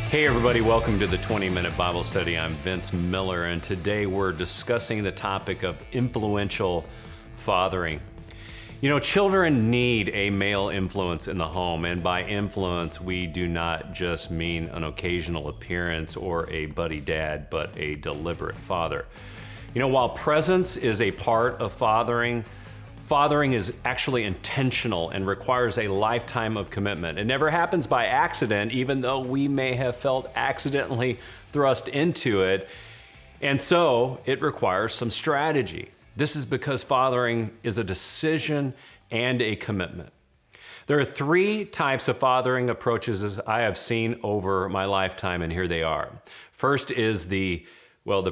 Hey everybody, welcome to the 20-Minute Bible Study. I'm Vince Miller, and today we're discussing the topic of influential fathering. You know, children need a male influence in the home, and by influence, we do not just mean an occasional appearance or a buddy dad, but a deliberate father. You know, while presence is a part of fathering is actually intentional and requires a lifetime of commitment. It never happens by accident, even though we may have felt accidentally thrust into it. And so it requires some strategy. This is because fathering is a decision and a commitment. There are three types of fathering approaches as I have seen over my lifetime, and here they are. First is the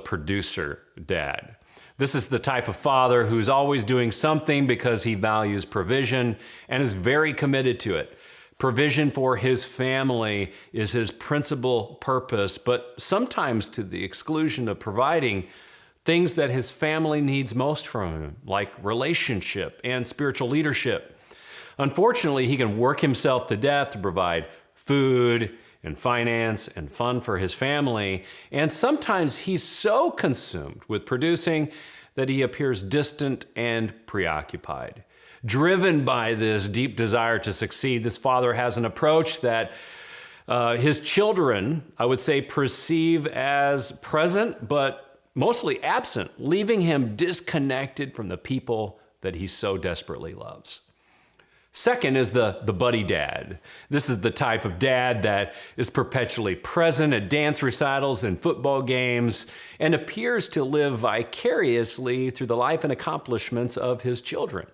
producer dad. This is the type of father who's always doing something because he values provision and is very committed to it. Provision for his family is his principal purpose, but sometimes to the exclusion of providing things that his family needs most from him, like relationship and spiritual leadership. Unfortunately, he can work himself to death to provide food and finance and fun for his family. And sometimes he's so consumed with producing that he appears distant and preoccupied. Driven by this deep desire to succeed, this father has an approach that his children, I would say, perceive as present, but mostly absent, leaving him disconnected from the people that he so desperately loves. Second is the buddy dad. This is the type of dad that is perpetually present at dance recitals and football games and appears to live vicariously through the life and accomplishments of his children.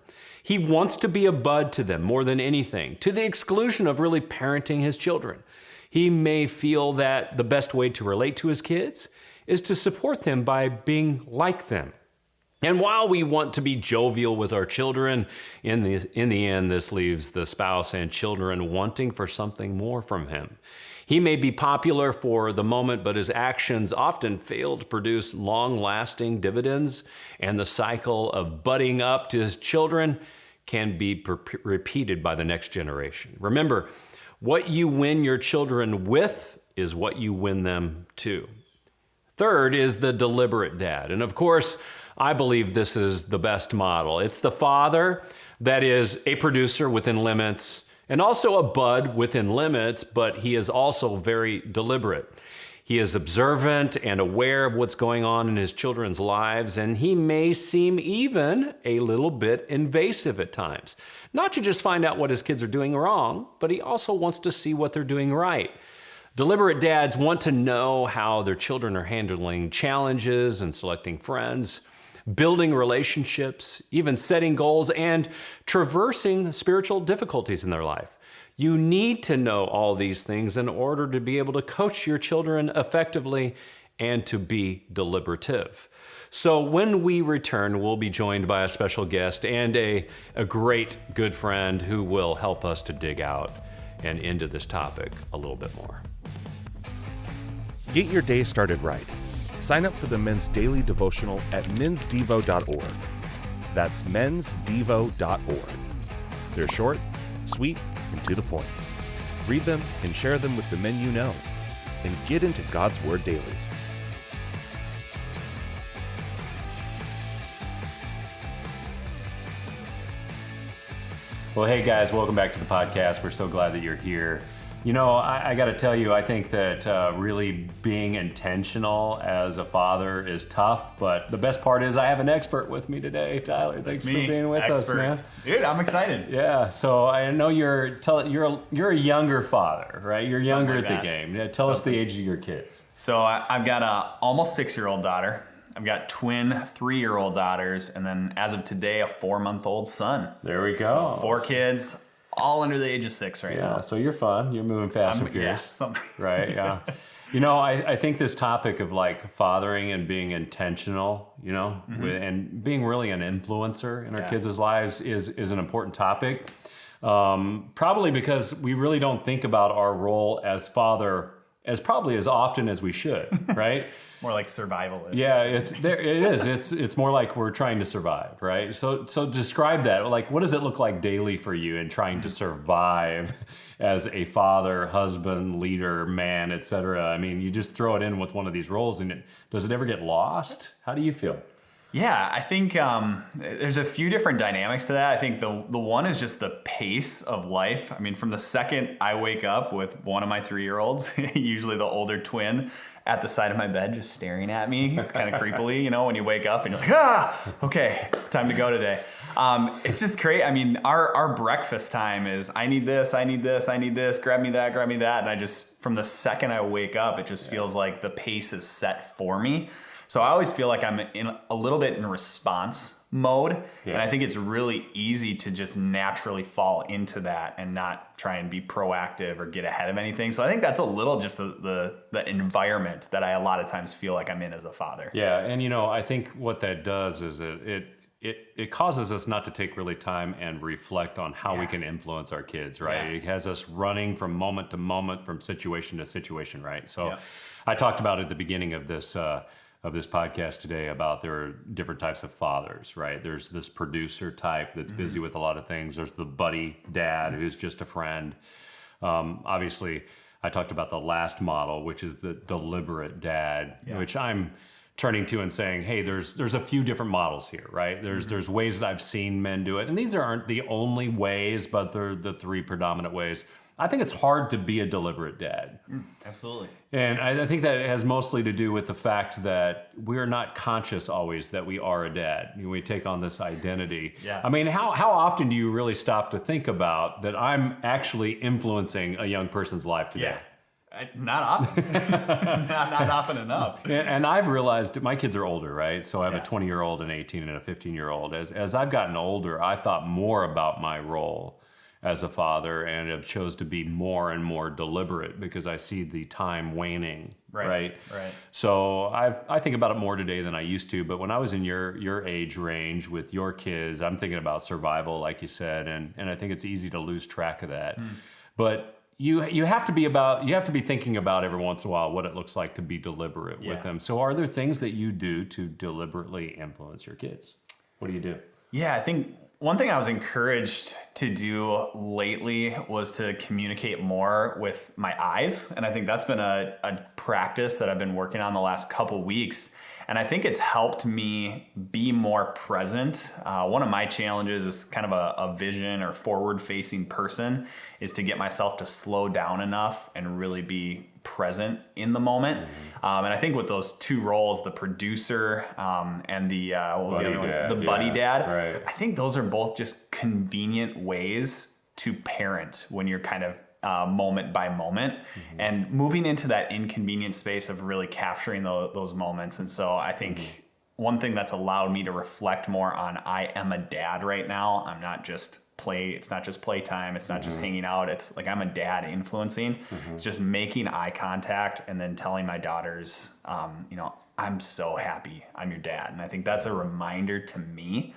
He wants to be a bud to them more than anything, to the exclusion of really parenting his children. He may feel that the best way to relate to his kids is to support them by being like them. And while we want to be jovial with our children, in the end, this leaves the spouse and children wanting for something more from him. He may be popular for the moment, but his actions often fail to produce long-lasting dividends, and the cycle of budding up to his children can be repeated by the next generation. Remember, what you win your children with is what you win them to. Third is the deliberate dad. And of course, I believe this is the best model. It's the father that is a producer within limits and also a bud within limits, but he is also very deliberate. He is observant and aware of what's going on in his children's lives, and he may seem even a little bit invasive at times. Not to just find out what his kids are doing wrong, but he also wants to see what they're doing right. Deliberate dads want to know how their children are handling challenges and selecting friends, building relationships, even setting goals, and traversing spiritual difficulties in their life. You need to know all these things in order to be able to coach your children effectively and to be deliberative. So when we return, we'll be joined by a special guest and a great good friend who will help us to dig out and into this topic a little bit more. Get your day started right. Sign up for the Men's Daily Devotional at mensdevo.org. That's mensdevo.org. They're short, sweet, and to the point. Read them and share them with the men you know. And get into God's Word daily. Well, hey guys, welcome back to the podcast. We're so glad that you're here. You know, I got to tell you, I think that really being intentional as a father is tough, but the best part is I have an expert with me today. Tyler, thanks for being with us, man. Dude, I'm excited. Yeah, so I know you're a younger father, right? You're younger at the game. Yeah, tell us the age of your kids. So I've got a almost 6-year-old daughter. I've got twin 3-year-old daughters, and then as of today, a 4-month-old son. There we go. So 4 kids. All under the age of 6 right now. Yeah, so you're fun. You're moving fast and furious. Yeah, right, yeah. You know, I think this topic of like fathering and being intentional, you know, and being really an influencer in our kids' lives is an important topic. Probably because we really don't think about our role as father probably as often as we should, right? More like survivalist. Yeah, it is. It's more like we're trying to survive, right? So describe that. Like, what does it look like daily for you in trying to survive as a father, husband, leader, man, etc.? I mean, you just throw it in with one of these roles, and does it ever get lost? How do you feel? Yeah, I think there's a few different dynamics to that. I think the one is just the pace of life. I mean, from the second I wake up with one of my 3-year-olds, usually the older twin, at the side of my bed just staring at me kind of creepily, when you wake up and you're like, okay, it's time to go today. It's just great. I mean, our breakfast time is I need this, I need this, I need this, grab me that. And I just, from the second I wake up, it just feels like the pace is set for me. So I always feel like I'm in a little bit in response mode. Yeah. And I think it's really easy to just naturally fall into that and not try and be proactive or get ahead of anything. So I think that's a little just the environment that I a lot of times feel like I'm in as a father. Yeah, and I think what that does is it causes us not to take really time and reflect on how we can influence our kids, right? Yeah. It has us running from moment to moment, from situation to situation, right? So I talked about at the beginning of this podcast today about there are different types of fathers, right? There's this producer type that's busy with a lot of things. There's the buddy dad who's just a friend. Obviously, I talked about the last model, which is the deliberate dad, which I'm turning to and saying, hey, there's a few different models here, right? There's ways that I've seen men do it, and these aren't the only ways, but they're the 3 predominant ways. I think it's hard to be a deliberate dad. Absolutely. And I think that has mostly to do with the fact that we're not conscious always that we are a dad. We take on this identity. Yeah. I mean, how often do you really stop to think about that I'm actually influencing a young person's life today? Yeah. Not often. not often enough. And I've realized my kids are older, right? So I have a 20-year-old, an 18, and a 15-year-old. As I've gotten older, I've thought more about my role as a father and have chose to be more and more deliberate because I see the time waning, right? So I think about it more today than I used to, but when I was in your age range with your kids, I'm thinking about survival, like you said, and I think it's easy to lose track of that. But you have to be thinking about every once in a while what it looks like to be deliberate with them. So are there things that you do to deliberately influence your kids? What do you do? Yeah, I think one thing I was encouraged to do lately was to communicate more with my eyes. And I think that's been a practice that I've been working on the last couple weeks. And I think it's helped me be more present. One of my challenges is kind of a vision or forward-facing person is to get myself to slow down enough and really be present in the moment. And I think with those 2 roles, the producer and the buddy dad, I think those are both just convenient ways to parent when you're kind of moment by moment and moving into that inconvenient space of really capturing those moments. And so I think one thing that's allowed me to reflect more on I am a dad right now. I'm not just it's not just playtime. It's not just hanging out. It's like I'm a dad influencing. It's just making eye contact and then telling my daughters, I'm so happy I'm your dad. And I think that's a reminder to me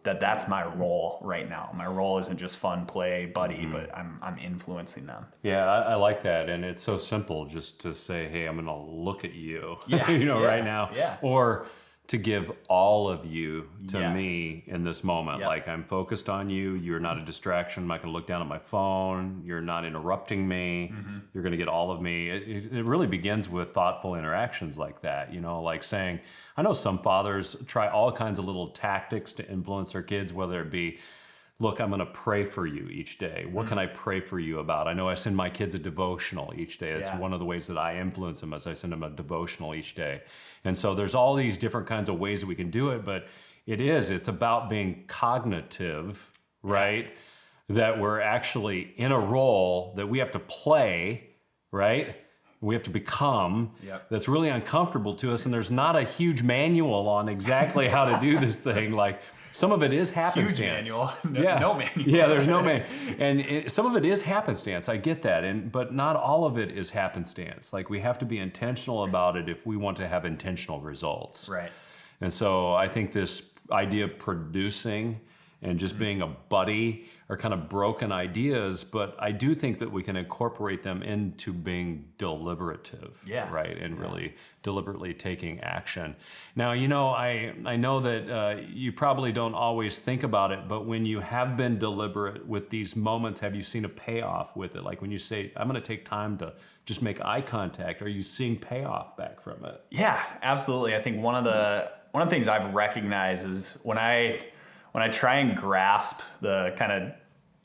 that's my role right now. My role isn't just fun, play, buddy, but I'm influencing them. Yeah, I like that. And it's so simple just to say, hey, I'm going to look at you, right now. Yeah. Or to give all of you to me in this moment. Yep. Like I'm focused on you. You're not a distraction. I'm not going to look down at my phone. You're not interrupting me. You're going to get all of me. It really begins with thoughtful interactions like that. Like saying, I know some fathers try all kinds of little tactics to influence their kids, whether it be, look, I'm going to pray for you each day. What can I pray for you about? I know I send my kids a devotional each day. It's one of the ways that I influence them as I send them a devotional each day. And so there's all these different kinds of ways that we can do it, but it's about being cognitive, right? That we're actually in a role that we have to play, right? We have to become that's really uncomfortable to us. And there's not a huge manual on exactly how to do this thing. Like some of it is happenstance. Huge manual. No manual. Yeah, there's no manual. And some of it is happenstance. I get that. But not all of it is happenstance. Like we have to be intentional about it if we want to have intentional results. Right. And so I think this idea of producing and just being a buddy are kind of broken ideas, but I do think that we can incorporate them into being deliberative, right? And really deliberately taking action. Now, I know that you probably don't always think about it, but when you have been deliberate with these moments, have you seen a payoff with it? Like when you say, I'm going to take time to just make eye contact, are you seeing payoff back from it? Yeah, absolutely. I think one of the things I've recognized is when I try and grasp the kind of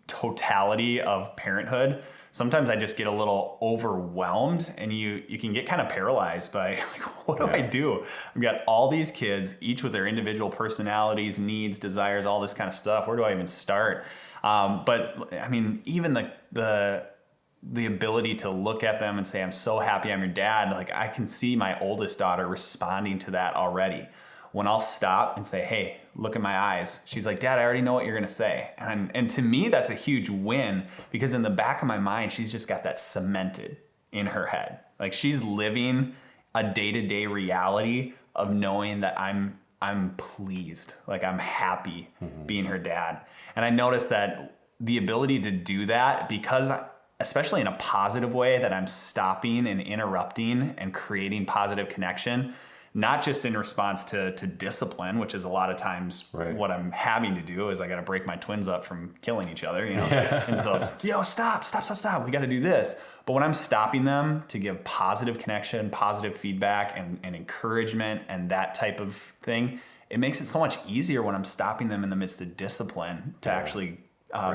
totality of parenthood, sometimes I just get a little overwhelmed, and you can get kind of paralyzed by like, what do I do? I've got all these kids, each with their individual personalities, needs, desires, all this kind of stuff. Where do I even start? But I mean, even the ability to look at them and say, I'm so happy I'm your dad. Like I can see my oldest daughter responding to that already. When I'll stop and say, hey, look at my eyes. She's like, Dad, I already know what you're going to say. And to me, that's a huge win, because in the back of my mind, she's just got that cemented in her head. Like she's living a day-to-day reality of knowing that I'm pleased, like I'm happy being her dad. And I noticed that the ability to do that, because especially in a positive way, that I'm stopping and interrupting and creating positive connection, not just in response to discipline, which is a lot of times what I'm having to do is I got to break my twins up from killing each other, and so it's, stop. We got to do this. But when I'm stopping them to give positive connection, positive feedback and encouragement and that type of thing, it makes it so much easier when I'm stopping them in the midst of discipline to actually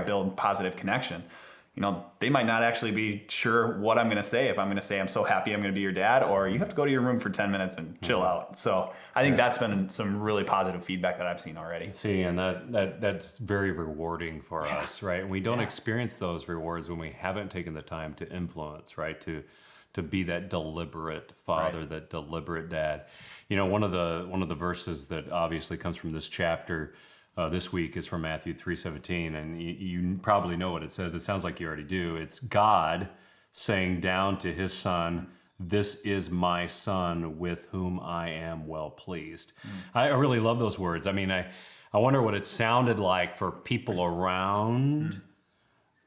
build positive connection. They might not actually be sure what I'm going to say. If I'm going to say, I'm so happy I'm going to be your dad, or you have to go to your room for 10 minutes and chill out. So I think that's been some really positive feedback that I've seen already. See, and that's very rewarding for us, right? And we don't experience those rewards when we haven't taken the time to influence, right? To be that deliberate father, that deliberate dad. One of the verses that obviously comes from this chapter this week is from Matthew 3:17, and you probably know what it says. It sounds like you already do. It's God saying down to his son, "This is my son with whom I am well pleased." I really love those words. I mean, I wonder what it sounded like for people around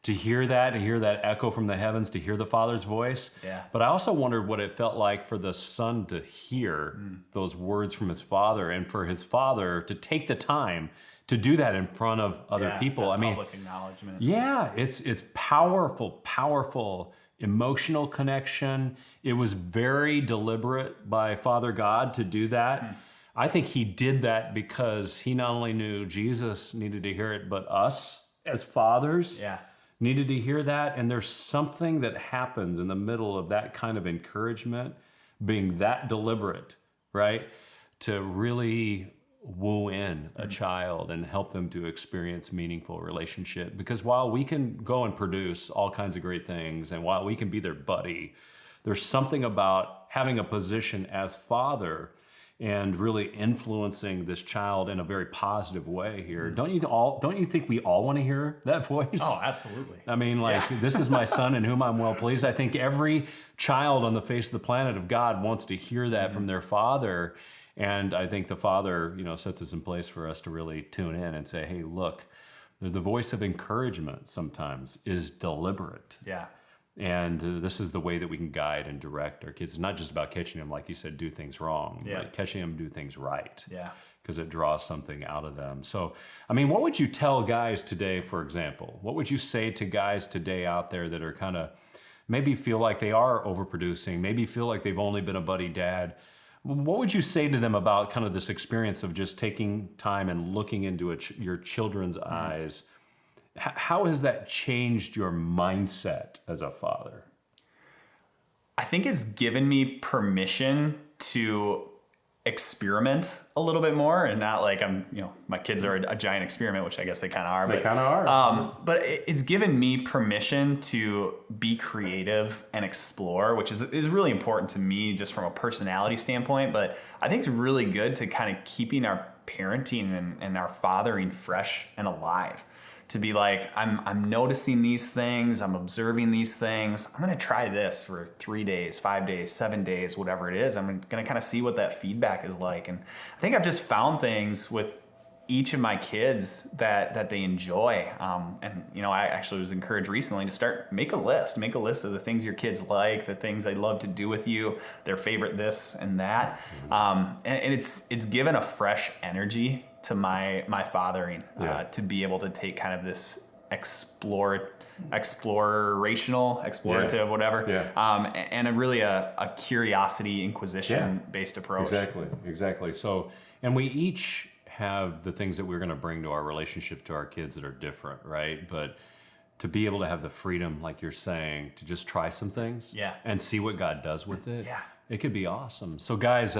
to hear that echo from the heavens, to hear the Father's voice. Yeah. But I also wondered what it felt like for the son to hear those words from his father, and for his father to take the time to do that in front of other people. I mean, public acknowledgement. Yeah, it's powerful emotional connection. It was very deliberate by Father God to do that. I think he did that because he not only knew Jesus needed to hear it, but us as fathers needed to hear that. And there's something that happens in the middle of that kind of encouragement, being that deliberate, right? To really woo in a child and help them to experience meaningful relationship. Because while we can go and produce all kinds of great things, and while we can be their buddy, there's something about having a position as father and really influencing this child in a very positive way here. Don't you think we all want to hear that voice? Oh, absolutely. I mean, this is my son in whom I'm well pleased. I think every child on the face of the planet of God wants to hear that from their father. And I think the Father, sets us in place for us to really tune in and say, hey, look, the voice of encouragement sometimes is deliberate. Yeah. And this is the way that we can guide and direct our kids. It's not just about catching them, like you said, do things wrong, but catching them do things right. Yeah. Because it draws something out of them. So, I mean, what would you tell guys today, for example? What would you say to guys today out there that are kind of maybe feel like they are overproducing, maybe feel like they've only been a buddy dad? What would you say to them about kind of this experience of just taking time and looking into your children's eyes? How has that changed your mindset as a father? I think it's given me permission to experiment a little bit more, and not like my kids are a giant experiment, which I guess they kind of are. They kind of are. But it's given me permission to be creative and explore, which is really important to me just from a personality standpoint. But I think it's really good to kind of keeping our parenting and our fathering fresh and alive. To be like, I'm noticing these things, I'm observing these things. I'm going to try this for 3 days, 5 days, 7 days, whatever it is. I'm going to kind of see what that feedback is like. And I think I've just found things with each of my kids that they enjoy. And I actually was encouraged recently to make a list of the things your kids like, the things they love to do with you, their favorite this and that. And it's given a fresh energy to my fathering, to be able to take kind of this explorative, whatever. And a curiosity, inquisition based approach. Exactly. So, and we each have the things that we're going to bring to our relationship to our kids that are different, right? But to be able to have the freedom, like you're saying, to just try some things and see what God does with it. It could be awesome. So guys,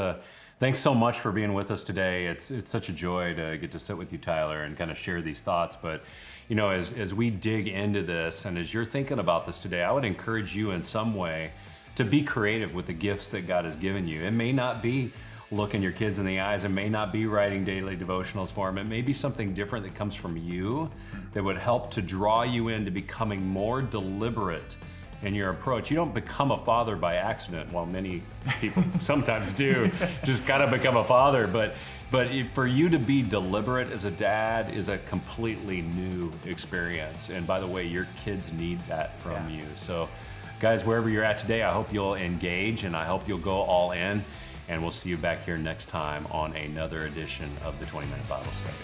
thanks so much for being with us today. It's such a joy to get to sit with you, Tyler, and kind of share these thoughts. But as we dig into this, and as you're thinking about this today, I would encourage you in some way to be creative with the gifts that God has given you. It may not be looking your kids in the eyes, it may not be writing daily devotionals for them. It may be something different that comes from you that would help to draw you into becoming more deliberate in your approach. You don't become a father by accident. Well, many people sometimes do, just gotta become a father. But for you to be deliberate as a dad is a completely new experience. And by the way, your kids need that from you. So guys, wherever you're at today, I hope you'll engage and I hope you'll go all in. And we'll see you back here next time on another edition of the 20-Minute Bible Study.